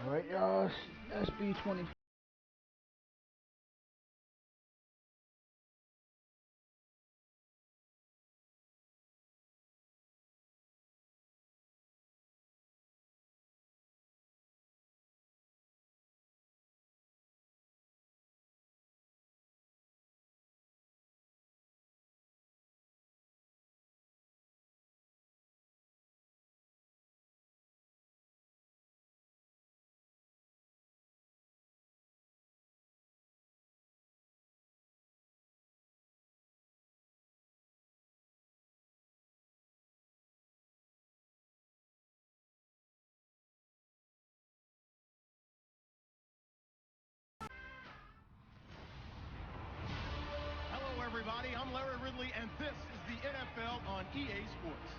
Alright, y'all. SB20. Hello, everybody. I'm Larry Ridley, and this is the NFL on EA Sports.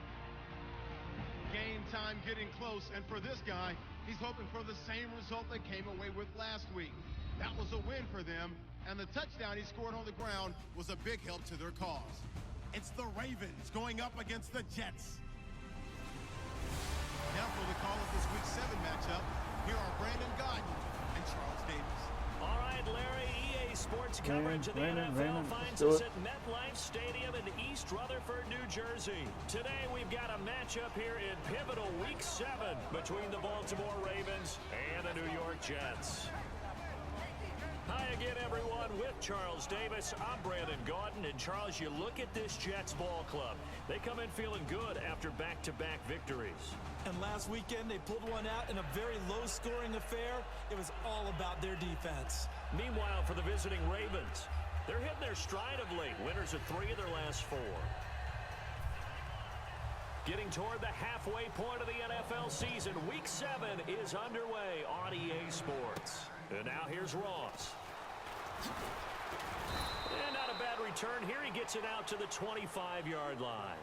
Game time getting close, and for this guy, he's hoping for the same result they came away with last week. That was a win for them, and the touchdown he scored on the ground was a big help to their cause. It's the Ravens going up against the Jets. Now for the call of this Week 7 matchup, here are Brandon Gaudin and Charles Davis. All right, Larry, EA Sports coverage of the NFL finds us at MetLife Stadium in East Rutherford, New Jersey. Today, we've got a matchup here in pivotal Week 7 between the Baltimore Ravens and the New York Jets. Hi again, everyone, with Charles Davis. I'm Brandon Gaudin, and Charles, you look at this Jets ball club. They come in feeling good after back-to-back victories. And last weekend, they pulled one out in a very low-scoring affair. It was all about their defense. Meanwhile, for the visiting Ravens, they're hitting their stride of late. Winners of 3 of their last 4. Getting toward the halfway point of the NFL season, Week 7 is underway on EA Sports. And now here's Ross. And not a bad return here. He gets it out to the 25-yard line.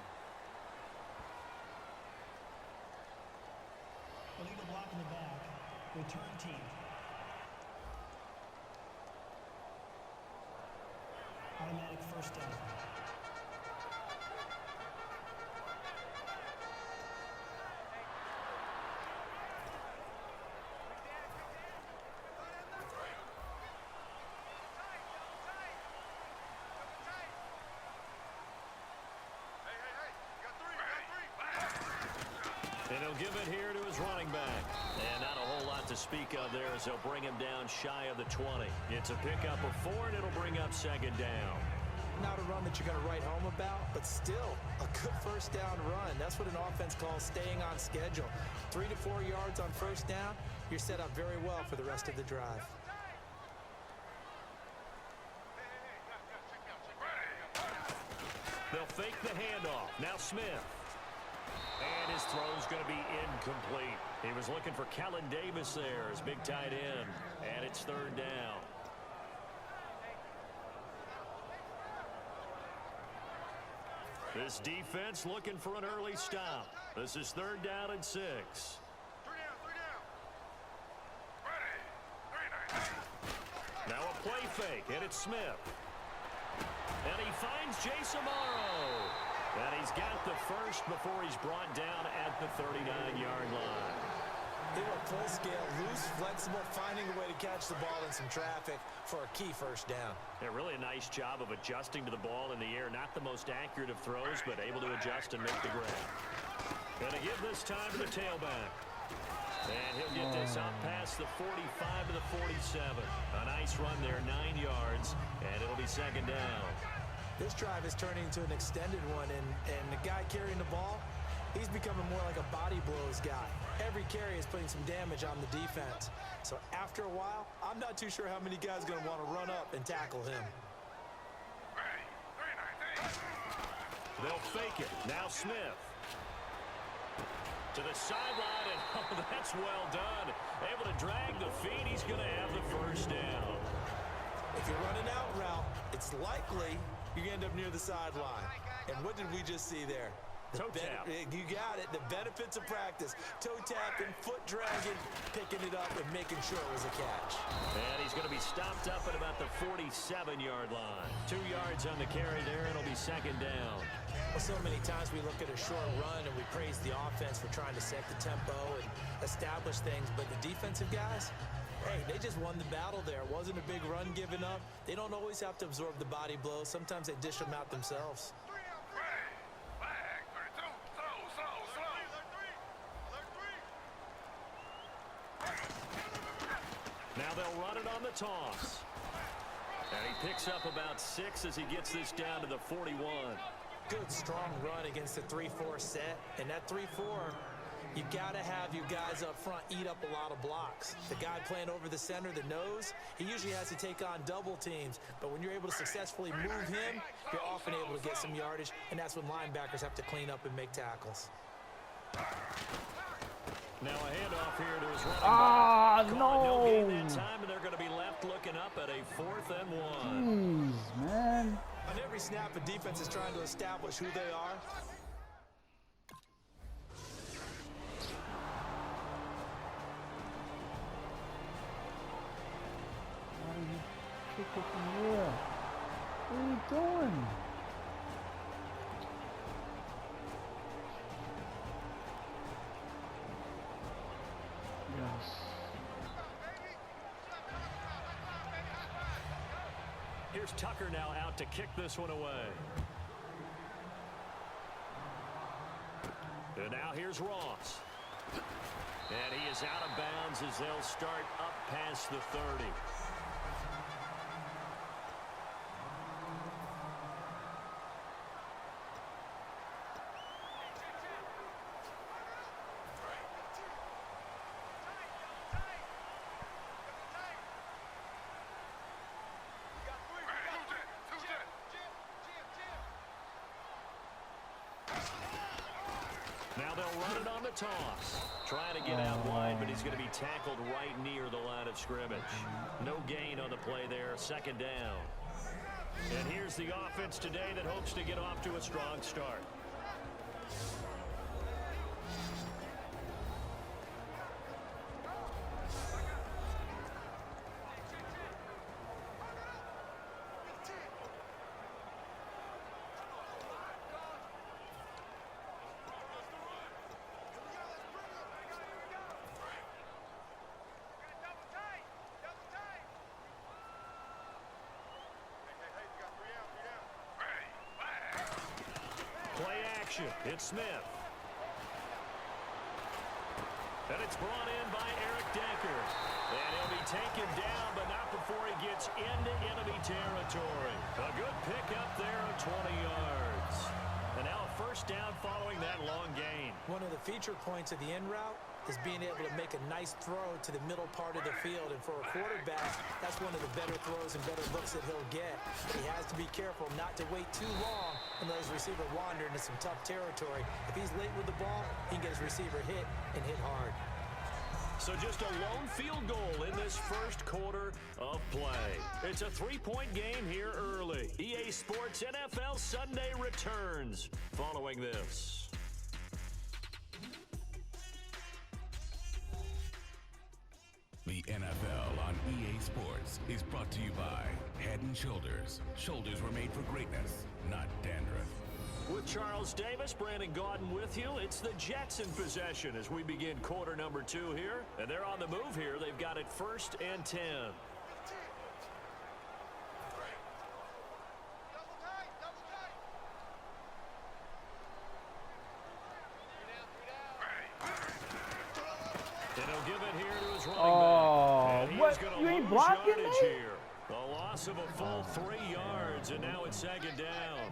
Illegal block in the back. Return team. Automatic first down. And he'll give it here to his running back. And not a whole lot to speak of there as they'll bring him down shy of the 20. It's a pickup of 4, and it'll bring up second down. Not a run that you're going to write home about, but still a good first down run. That's what an offense calls staying on schedule. 3 to 4 yards on first down, you're set up very well for the rest of the drive. They'll fake the handoff. Now Smith. And his throw's going to be incomplete. He was looking for Kellen Davis there as big tight end. And it's third down. This defense looking for an early stop. This is third down and 6. Now a play fake, and it's Smith. And he finds Jason Morrow. And he's got the first before he's brought down at the 39-yard line. They were full scale, loose, flexible, finding a way to catch the ball in some traffic for a key first down. Yeah, really a nice job of adjusting to the ball in the air. Not the most accurate of throws, but able to adjust and make the grab. Going to give this time to the tailback. And he'll get this up past the 45 to the 47. A nice run there, 9 yards, and it'll be second down. This drive is turning into an extended one, and the guy carrying the ball, he's becoming more like a body blows guy. Every carry is putting some damage on the defense. So after a while, I'm not too sure how many guys are going to want to run up and tackle him. They'll fake it. Now Smith. To the sideline, and oh, that's well done. Able to drag the feet. He's going to have the first down. If you're running out route, it's likely you're going to end up near the sideline. And what did we just see there? Toe tap. You got it. The benefits of practice. Toe tapping, foot dragging, picking it up, and making sure it was a catch. And he's going to be stopped up at about the 47-yard line. 2 yards on the carry there, and it'll be second down. Well, so many times we look at a short run and we praise the offense for trying to set the tempo and establish things, but the defensive guys, hey, they just won the battle there. It wasn't a big run given up. They don't always have to absorb the body blows. Sometimes they dish them out themselves. Now they'll run it on the toss. And he picks up about 6 as he gets this down to the 41. Good, strong run against the 3-4 set. And that 3-4, you got to have your guys up front eat up a lot of blocks. The guy playing over the center, the nose, he usually has to take on double teams. But when you're able to successfully move him, you're often able to get some yardage. And that's when linebackers have to clean up and make tackles. Now a handoff here to his running back. No gain that time, and they're going to be left looking up at a 4th and 1. Jeez, man. On every snap, a defense is trying to establish who they are. Why are you kick it from here? What are you doing? Yes. Here's Tucker now out to kick this one away. And now here's Ross. And he is out of bounds as they'll start up past the 30. Now they'll run it on the toss. Trying to get out wide, but he's going to be tackled right near the line of scrimmage. No gain on the play there, second down. And here's the offense today that hopes to get off to a strong start. Play action. It's Smith. And it's brought in by Eric Decker. And he'll be taken down, but not before he gets into enemy territory. A good pickup there of 20 yards. And now a first down following that long gain. One of the feature points of the in route is being able to make a nice throw to the middle part of the field. And for a quarterback, that's one of the better throws and better looks that he'll get. But he has to be careful not to wait too long and let his receiver wander into some tough territory. If he's late with the ball, he can get his receiver hit and hit hard. So just a lone field goal in this first quarter of play. It's a 3-point game here early. EA Sports NFL Sunday returns following this. The NFL on EA Sports is brought to you by Head & Shoulders. Shoulders were made for greatness, not dandruff. With Charles Davis, Brandon Gaudin with you. It's the Jets in possession as we begin quarter number 2 here. And they're on the move here. They've got it 1st and 10. And he'll give it here to his running back. And what? he's gonna You ain't lose blocking yardage me? here. A loss of a full 3 yards, and now it's second down.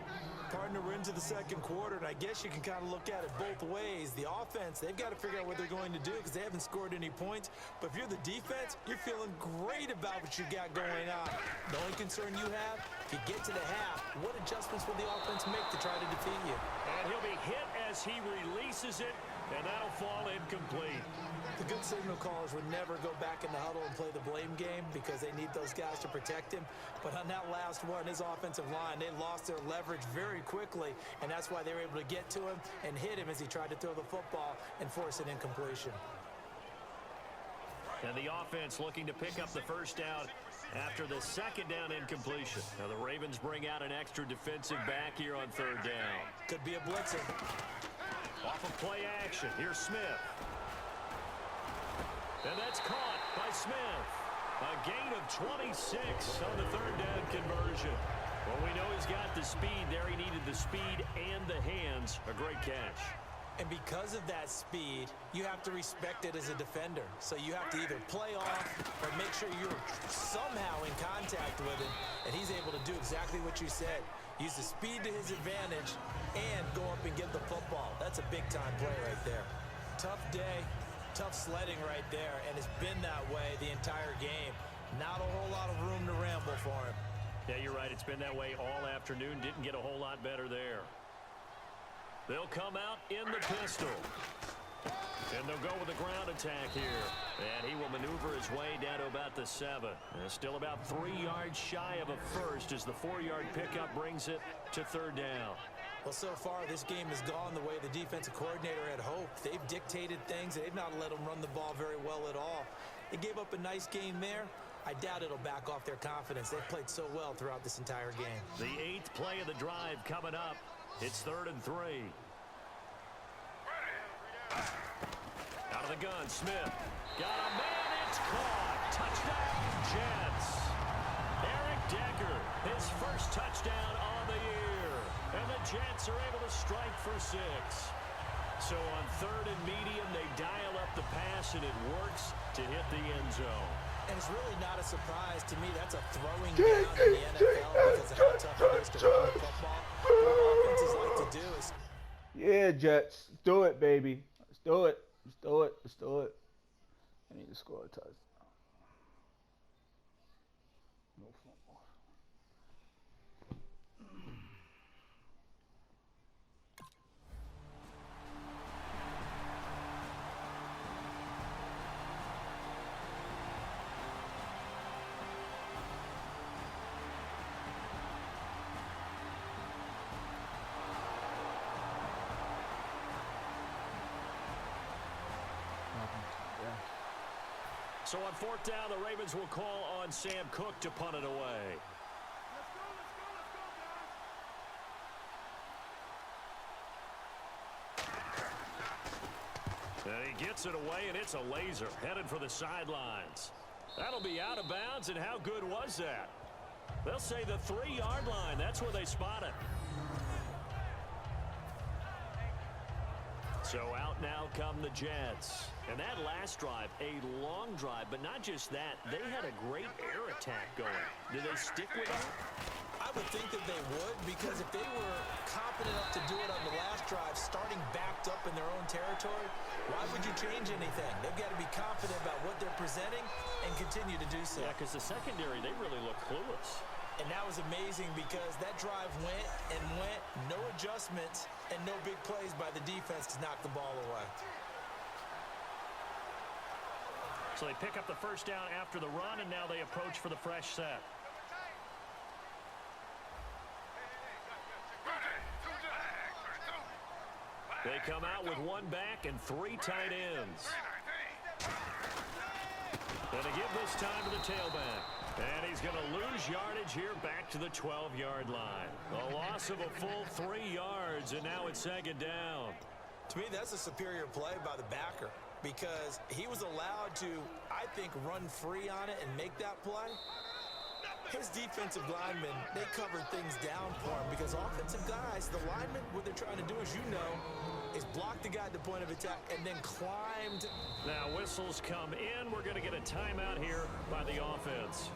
Partner, we're into the second quarter, and I guess you can kind of look at it both ways. The offense, they've got to figure out what they're going to do because they haven't scored any points. But if you're the defense, you're feeling great about what you got going on. The only concern you have, if you get to the half, what adjustments will the offense make to try to defeat you? And he'll be hit as he releases it And that'll fall incomplete. The good signal callers would never go back in the huddle and play the blame game because they need those guys to protect him. But on that last one, his offensive line, they lost their leverage very quickly, and that's why they were able to get to him and hit him as he tried to throw the football and force an incompletion. And the offense looking to pick up the first down after the second down incompletion. Now the Ravens bring out an extra defensive back here on third down. Could be a blitzer. Off of play action, here's Smith. And that's caught by Smith. A gain of 26 on the third down conversion. Well, we know he's got the speed there. He needed the speed and the hands. A great catch. And because of that speed, you have to respect it as a defender. So you have to either play off or make sure you're somehow in contact with him. And he's able to do exactly what you said. Use the speed to his advantage and go up and get the football. That's a big-time play right there. Tough day, tough sledding right there, and it's been that way the entire game. Not a whole lot of room to ramble for him. Yeah, you're right. It's been that way all afternoon. Didn't get a whole lot better there. They'll come out in the pistol. And they'll go with a ground attack here. And he will maneuver his way down to about the 7. And still about 3 yards shy of a first as the 4-yard pickup brings it to third down. Well, so far, this game has gone the way the defensive coordinator had hoped. They've dictated things. They've not let them run the ball very well at all. They gave up a nice game there. I doubt it'll back off their confidence. They've played so well throughout this entire game. The 8th play of the drive coming up. It's 3rd and 3. Out of the gun, Smith. Got a man, it's caught. Touchdown, Jets. Eric Decker, his first touchdown on the year. And the Jets are able to strike for 6. So on 3rd and medium, they dial up the pass, and it works to hit the end zone. And it's really not a surprise to me. That's a throwing down in the NFL because of how tough it is to run the football. What offenses like to do is... Yeah, Jets. Let's do it, baby. Let's do it. Let's do it. Let's do it. I need to score a touchdown. No football. So on 4th down, the Ravens will call on Sam Cook to punt it away. And he gets it away, and it's a laser headed for the sidelines. That'll be out of bounds, and how good was that? They'll say the 3-yard line. That's where they spot it. So out now come the Jets. And that last drive, a long drive, but not just that. They had a great air attack going. Did they stick with it? I would think that they would, because if they were confident enough to do it on the last drive, starting backed up in their own territory, why would you change anything? They've got to be confident about what they're presenting and continue to do so. Yeah, because the secondary, they really look clueless. And that was amazing because that drive went and went, no adjustments, and no big plays by the defense to knock the ball away. So they pick up the first down after the run, and now they approach for the fresh set. They come out with 1 back and 3 tight ends. And they give this time to the tailback. And he's going to lose yardage here back to the 12-yard line. A loss of a full 3 yards, and now it's 2nd down. To me, that's a superior play by the backer because he was allowed to, I think, run free on it and make that play. His defensive linemen, they covered things down for him because offensive guys, the linemen, what they're trying to do, as you know, is block the guy at the point of attack and then climbed. Now whistles come in. We're going to get a timeout here by the offense.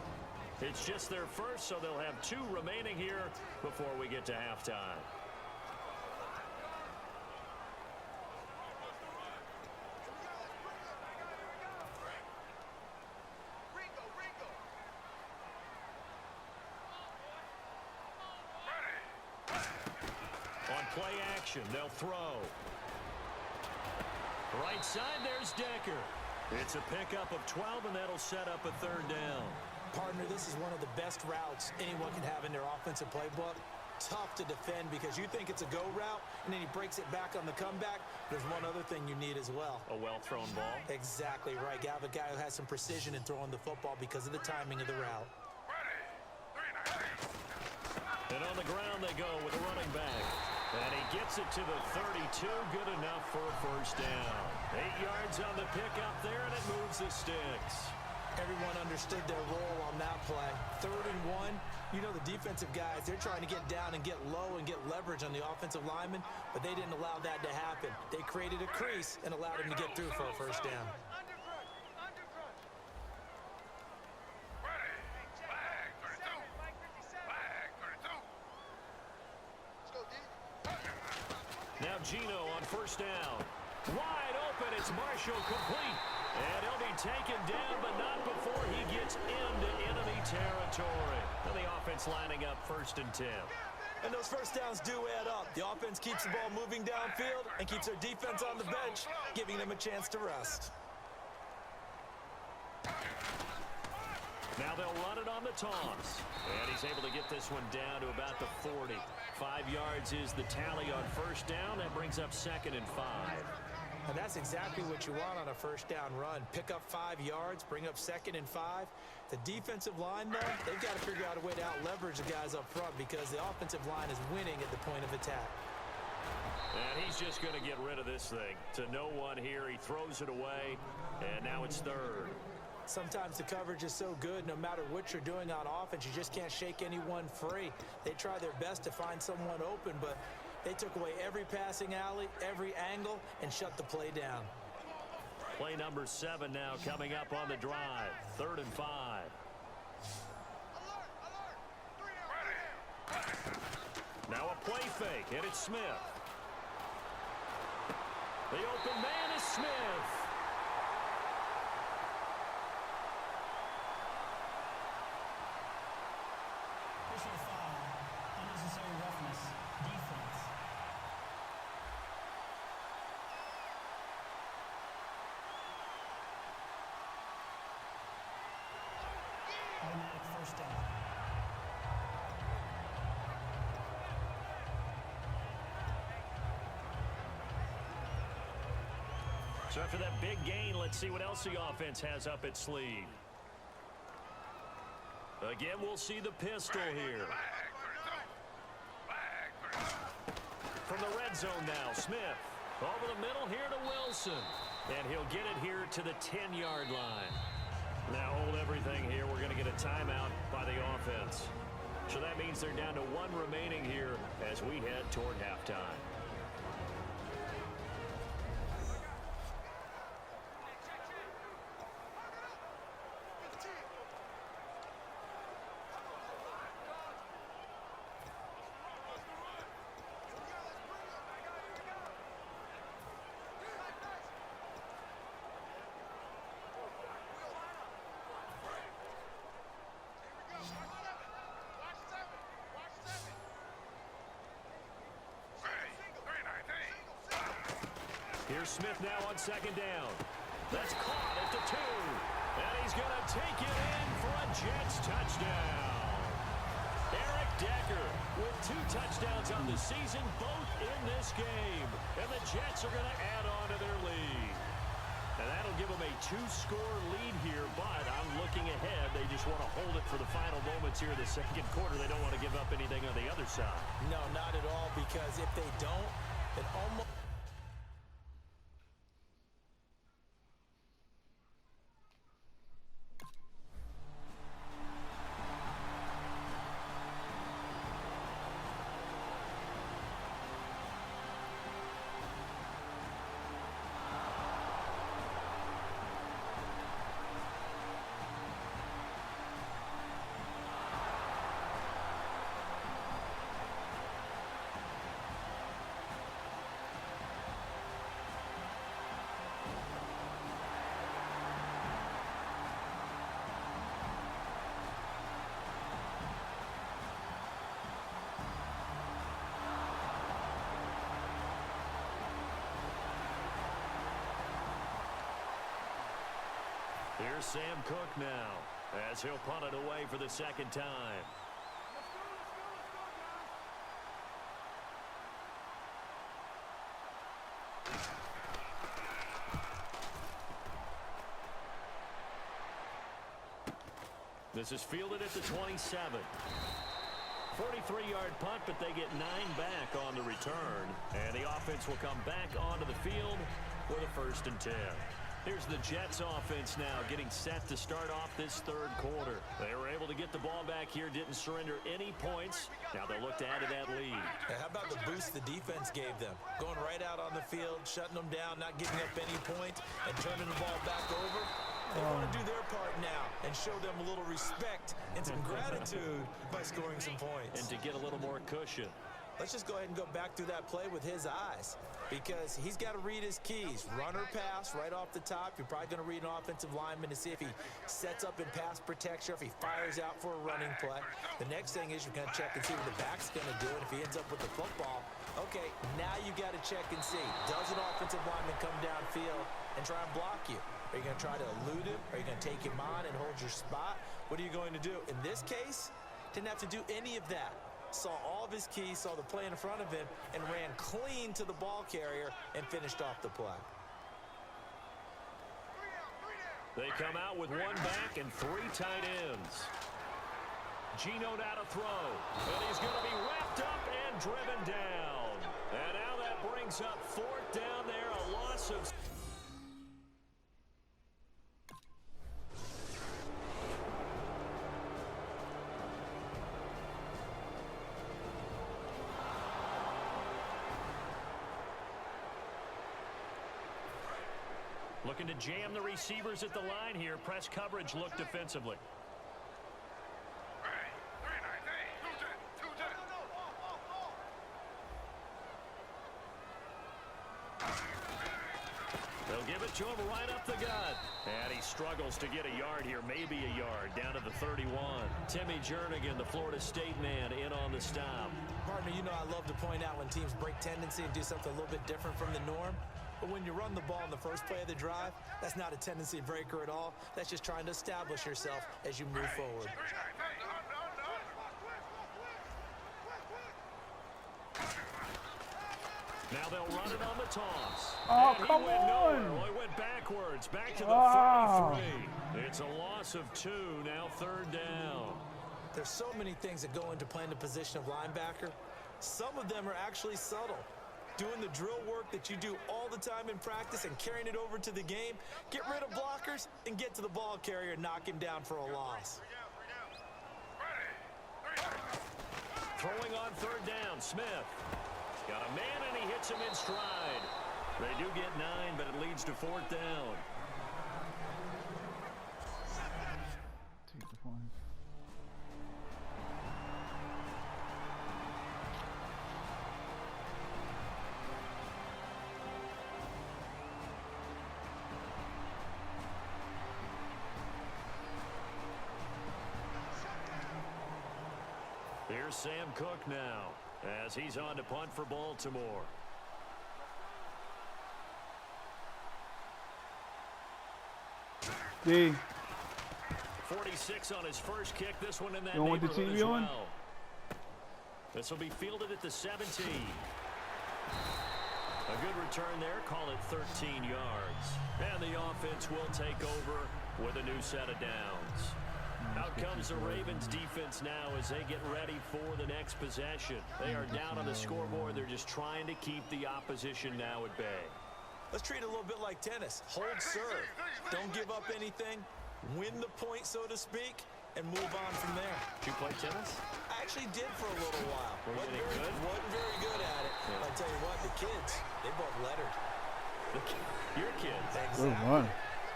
It's just their first, so they'll have 2 remaining here before we get to halftime. On play action, they'll throw. Right side, there's Decker. It's a pickup of 12, and that'll set up a third down. Partner, this is one of the best routes anyone can have in their offensive playbook. Tough to defend because you think it's a go route, and then he breaks it back on the comeback. There's one other thing you need as well. A well-thrown ball. Exactly right. You have a guy who has some precision in throwing the football because of the timing of the route. And on the ground they go with a running back. And he gets it to the 32. Good enough for a first down. 8 yards on the pickup there, and it moves the sticks. Everyone understood their role on that play. 3rd and 1. You know the defensive guys, they're trying to get down and get low and get leverage on the offensive lineman, but they didn't allow that to happen. They created a crease and allowed him to get through for a first down. Now Gino on first down. Wide open, it's Marshall complete. And he'll be taken down, but not before he gets into enemy territory. And the offense lining up 1st and 10. And those first downs do add up. The offense keeps the ball moving downfield and keeps their defense on the bench, giving them a chance to rest. Now they'll run it on the toss. And he's able to get this one down to about the 40. 5 yards is the tally on first down. That brings up 2nd and 5. And that's exactly what you want on a first down run. Pick up 5 yards, bring up 2nd and 5. The defensive line, though, they've got to figure out a way to out-leverage the guys up front because the offensive line is winning at the point of attack. And he's just going to get rid of this thing. To no one here, he throws it away, and now it's 3rd. Sometimes the coverage is so good, no matter what you're doing on offense, you just can't shake anyone free. They try their best to find someone open, but they took away every passing alley, every angle, and shut the play down. Play number 7 now coming up on the drive. 3rd and 5. Now a play fake, and it's Smith. The open man is Smith. Personal foul, unnecessary roughness, defense. Automatic first down. So after that big gain, let's see what else the offense has up its sleeve. Again, we'll see the pistol here. From the red zone now, Smith. Over the middle here to Wilson. And he'll get it here to the 10-yard line. Now hold everything here. We're going to get a timeout by the offense. So that means they're down to 1 remaining here as we head toward halftime. Here's Smith now on 2nd down. That's caught at the 2. And he's going to take it in for a Jets touchdown. Eric Decker with 2 touchdowns on the season, both in this game. And the Jets are going to add on to their lead. And that'll give them a 2-score lead here, but I'm looking ahead. They just want to hold it for the final moments here in the 2nd quarter. They don't want to give up anything on the other side. No, not at all, because if they don't, it almost... Here's Sam Cook now, as he'll punt it away for the second time. This is fielded at the 27. 43-yard punt, but they get 9 back on the return. And the offense will come back onto the field with a 1st and 10. Here's the Jets offense now getting set to start off this third quarter. They were able to get the ball back here, didn't surrender any points. Now they'll look to add to that lead. How about the boost the defense gave them? Going right out on the field, shutting them down, not giving up any points, and turning the ball back over. They want to do their part now and show them a little respect and some gratitude by scoring some points. And to get a little more cushion. Let's just go ahead and go back through that play with his eyes, because he's got to read his keys. Run or pass right off the top. You're probably going to read an offensive lineman to see if he sets up in pass protection, or if he fires out for a running play. The next thing is you're going to check and see what the back's going to do, and if he ends up with the football, okay, now you got to check and see. Does an offensive lineman come downfield and try and block you? Are you going to try to elude him? Are you going to take him on and hold your spot? What are you going to do? In this case, didn't have to do any of that. Saw all of his keys, saw the play in front of him, and ran clean to the ball carrier and finished off the play. They come out with 1 back and 3 tight ends. Gino now to throw. And he's going to be wrapped up and driven down. And now that brings up 4th down there, a loss of... Looking to jam the receivers at the line here. Press coverage look defensively. They'll give it to him right up the gut. And he struggles to get a yard here, maybe a yard, down to the 31. Timmy Jernigan, the Florida State man, in on the stop. Partner, you know I love to point out when teams break tendency and do something a little bit different from the norm. But when you run the ball in the first play of the drive, that's not a tendency breaker at all. That's just trying to establish yourself as you move forward. Now they'll run it on the toss. Oh, and come he went on. Nowhere. Well, he went backwards, back to the 33. It's a loss of 2, now 3rd down. There's so many things that go into playing the position of linebacker. Some of them are actually subtle. Doing the drill work that you do all the time in practice and carrying it over to the game. Get rid of blockers and get to the ball carrier and knock him down for a loss. Throwing on 3rd down, Smith. Got a man and he hits him in stride. They do get 9, but it leads to 4th down. Take the point. Here's Sam Cook now, as he's on to punt for Baltimore. D. 46 on his first kick. This one in that You want the neighborhood TV as on? well. This will be fielded at the 17. A good return there. Call it 13 yards. And the offense will take over with a new set of downs. Out comes the Ravens defense now as they get ready for the next possession. They are down on the scoreboard. They're just trying to keep the opposition now at bay. Let's treat it a little bit like tennis. Hold serve. Don't give up anything. Win the point, so to speak, and move on from there. Did you play tennis? I actually did for a little while. Wasn't very good at it. Yeah. I'll tell you what, the kids, they both lettered. Your kids. Good run.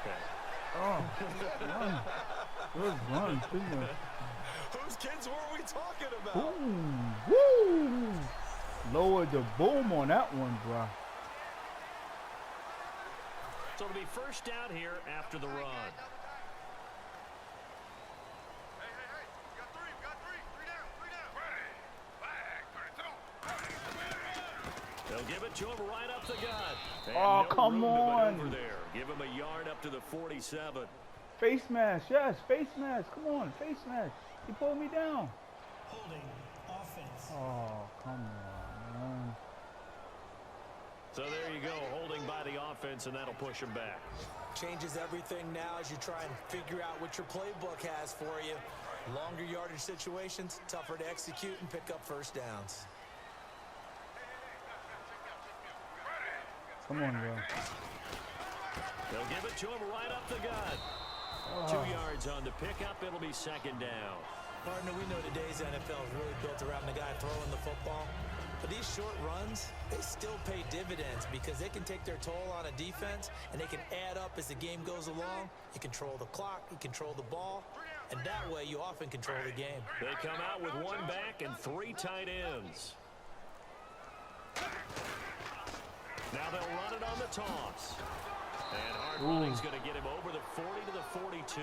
Okay. Oh, good run. Good run. Good run. Whose kids were we talking about? Ooh, woo. Lowered the boom on that one, bro. So it'll be 1st down here after the run. They'll give it to him right up the gut. And Oh, no come room to on. maneuver there. Give him a yard up to the 47. Face mask, yes, face mask. Come on, face mask. He pulled me down. Holding. Offense. Oh, come on, man. So there you go, holding by the offense, and that'll push him back. Changes everything now as you try and figure out what your playbook has for you. Longer yardage situations, tougher to execute and pick up first downs. Come on, bro. They'll give it to him right up the gut. 2 yards on the pickup. It'll be second down. Partner, we know today's NFL is really built around the guy throwing the football. But these short runs, they still pay dividends because they can take their toll on a defense and they can add up as the game goes along. You control the clock, you control the ball, and that way you often control the game. They come out with 1 back and 3 tight ends. Now they'll run it on the toss. And hard running's going to get him over the 40 to the 42.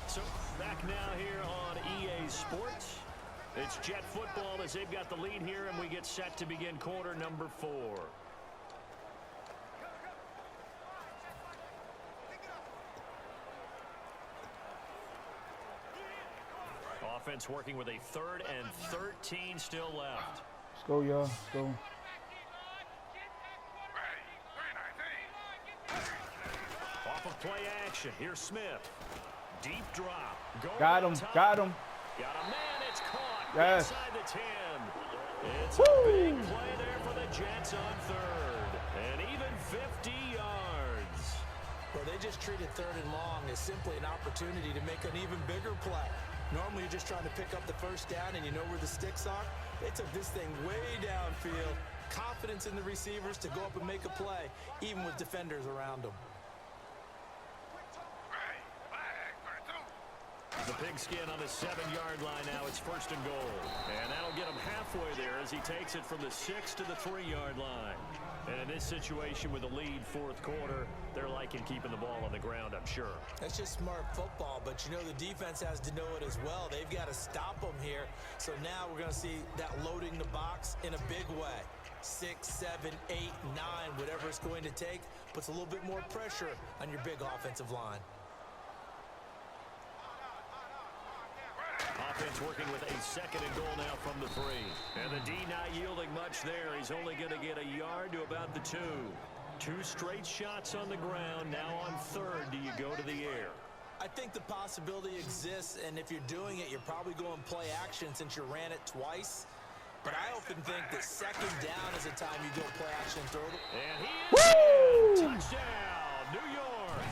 So back now here on EA Sports. It's Jet football as they've got the lead here, and we get set to begin quarter number 4. Offense working with a 3rd and 13 still left. Let's go, y'all. Let's go. Off of play action. Here's Smith. Deep drop. Got him. Got him. Got a man. It's caught. Yes. Inside the 10. It's a big play there for the Jets on 3rd. And even 50 yards. Well, they just treated 3rd and long as simply an opportunity to make an even bigger play. Normally, you're just trying to pick up the first down and you know where the sticks are. They took this thing way downfield. Confidence in the receivers to go up and make a play, even with defenders around them. The pigskin on the 7-yard line now. It's 1st and goal. And that'll get him halfway there as he takes it from the 6 to the 3-yard line. And in this situation with the lead 4th quarter, they're liking keeping the ball on the ground, I'm sure. That's just smart football, but you know the defense has to know it as well. They've got to stop them here. So now we're going to see that loading the box in a big way. 6, 7, 8, 9, whatever it's going to take, puts a little bit more pressure on your big offensive line. Offense working with a 2nd and goal now from the 3. And the D not yielding much there. He's only going to get a yard to about the 2. 2 straight shots on the ground. Now on 3rd, do you go to the air? I think the possibility exists, and if you're doing it, you're probably going play action since you ran it twice. But I often think that 2nd down is the time you go play action and throw it. And he is in. Touchdown, New York.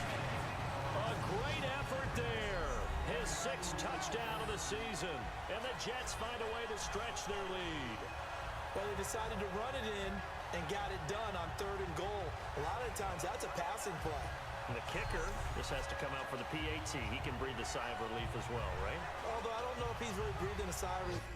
A great effort there. His 6th touchdown of the season. And the Jets find a way to stretch their lead. Well, they decided to run it in and got it done on 3rd and goal. A lot of times, that's a passing play. And the kicker, this has to come out for the PAT. He can breathe a sigh of relief as well, right? Although I don't know if he's really breathing a sigh of relief.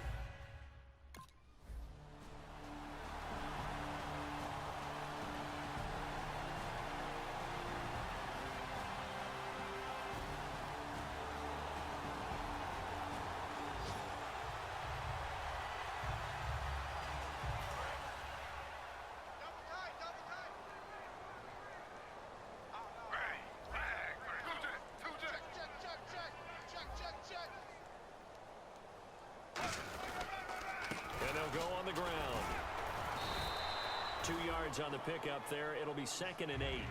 Go on the ground. 2 yards on the pickup there. It'll be 2nd and 8.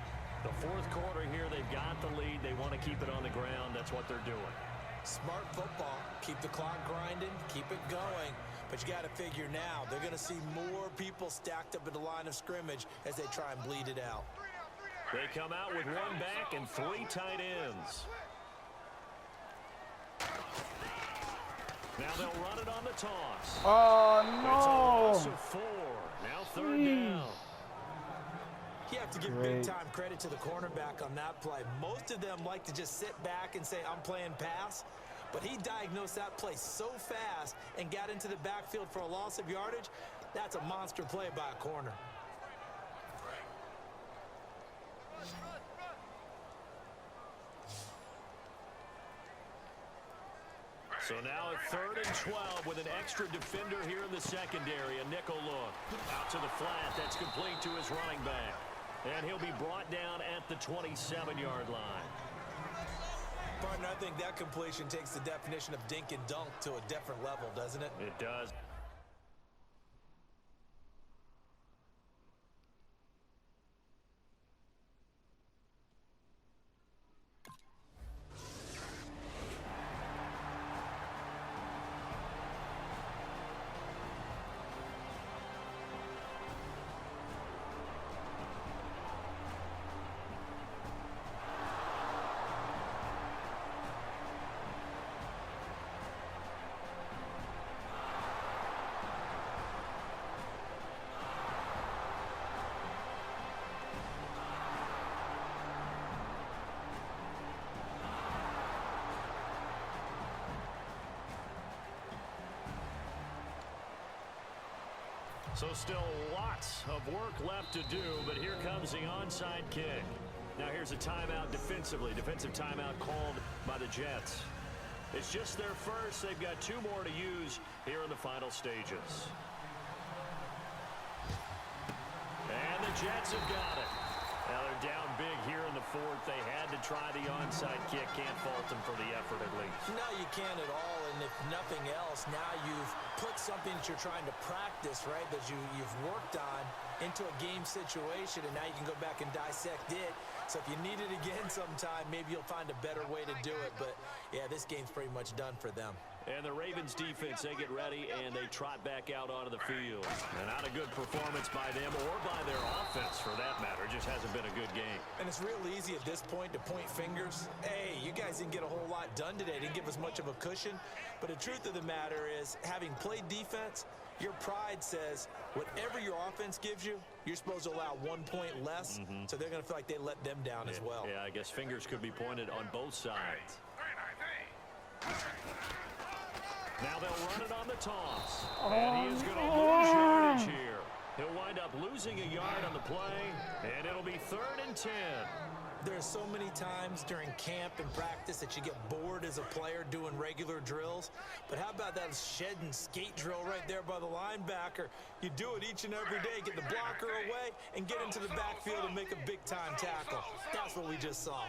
The 4th quarter here, they've got the lead. They want to keep it on the ground. That's what they're doing. Smart football. Keep the clock grinding. Keep it going. But you got to figure now, they're going to see more people stacked up at the line of scrimmage as they try and bleed it out. They come out with 1 back and 3 tight ends. Now they'll run it on the toss. Oh, It's a loss no. of 4. Now 3rd down. You have to give big-time credit to the cornerback on that play. Most of them like to just sit back and say, I'm playing pass. But he diagnosed that play so fast and got into the backfield for a loss of yardage. That's a monster play by a corner. So now at 3rd and 12 with an extra defender here in the secondary. A nickel look. Out to the flat. That's complete to his running back. And he'll be brought down at the 27-yard line. Partner, I think that completion takes the definition of dink and dunk to a different level, doesn't it? It does. So still lots of work left to do, but here comes the onside kick. Now here's a timeout defensively. Defensive timeout called by the Jets. It's just their first. They've got 2 more to use here in the final stages. And the Jets have got it. Now they're down big here in the 4th. They had to try the onside kick. Can't fault them for the effort at least. No, you can't at all. And if nothing else, now you've put something that you're trying to practice, right, that you've worked on into a game situation, and now you can go back and dissect it. So if you need it again sometime, maybe you'll find a better way to do it. But, yeah, this game's pretty much done for them. And the Ravens defense, they get ready, and they trot back out onto the field. And not a good performance by them or by their offense, for that matter. It just hasn't been a good game. And it's real easy at this point to point fingers. Hey, you guys didn't get a whole lot done today. Didn't give us much of a cushion. But the truth of the matter is, having played defense, your pride says whatever your offense gives you, you're supposed to allow 1 point less. So they're going to feel like they let them down as well. Yeah, I guess fingers could be pointed on both sides. Now they'll run it on the toss. And he is going to lose yardage here. He'll wind up losing a yard on the play, and it'll be 3rd and 10. There's so many times during camp and practice that you get bored as a player doing regular drills. But how about that shed and skate drill right there by the linebacker? You do it each and every day. Get the blocker away and get into the backfield and make a big-time tackle. That's what we just saw.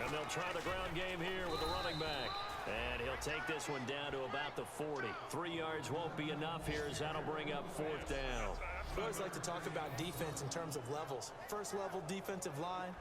And they'll try the ground game here with the running back. And he'll take this one down to about the 40. 3 yards won't be enough here, as that'll bring up 4th down. We always like to talk about defense in terms of levels. First level defensive line.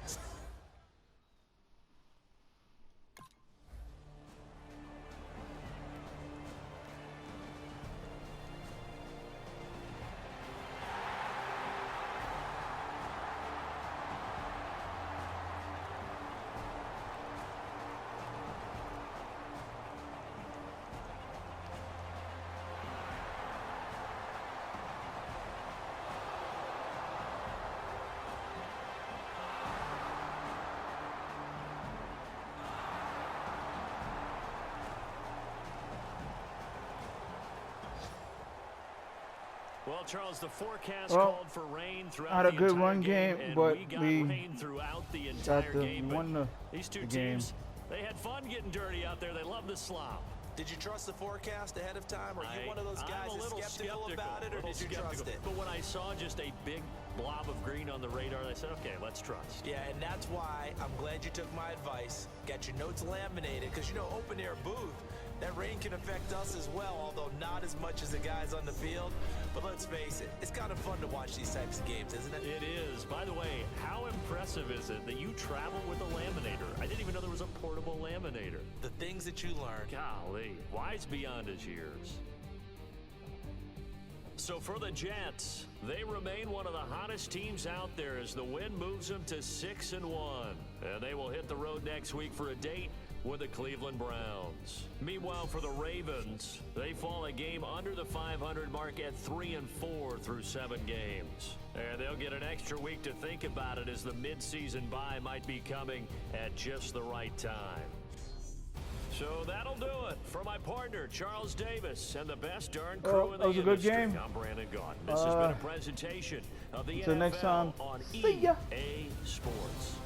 Well, Charles, the forecast called for rain throughout not a the good entire run game, but we got rain throughout the entire game. won These two the game. teams, they had fun getting dirty out there. They love the slop. Did you trust the forecast ahead of time? Are you one of those guys that's skeptical about it, or did you trust it? But when I saw just a big blob of green on the radar, I said, okay, let's trust. Yeah, and that's why I'm glad you took my advice. Got your notes laminated, because, you know, open air booth, that rain can affect us as well, although not as much as the guys on the field. But let's face it, it's kind of fun to watch these types of games, isn't it? It is. By the way, how impressive is it that you travel with a laminator? I didn't even know there was a portable laminator. The things that you learn. Golly, wise beyond his years. So for the Jets, they remain one of the hottest teams out there as the win moves them to 6-1. And they will hit the road next week for a date with the Cleveland Browns. Meanwhile, for the Ravens, they fall a game under the 500 mark at 3-4 through 7 games. And they'll get an extra week to think about it, as the midseason bye might be coming at just the right time. So that'll do it for my partner, Charles Davis, and the best darn crew in the industry. That was a good game. I'm Brandon Gaudin. This has been a presentation of the NFL next time. on See ya. EA Sports.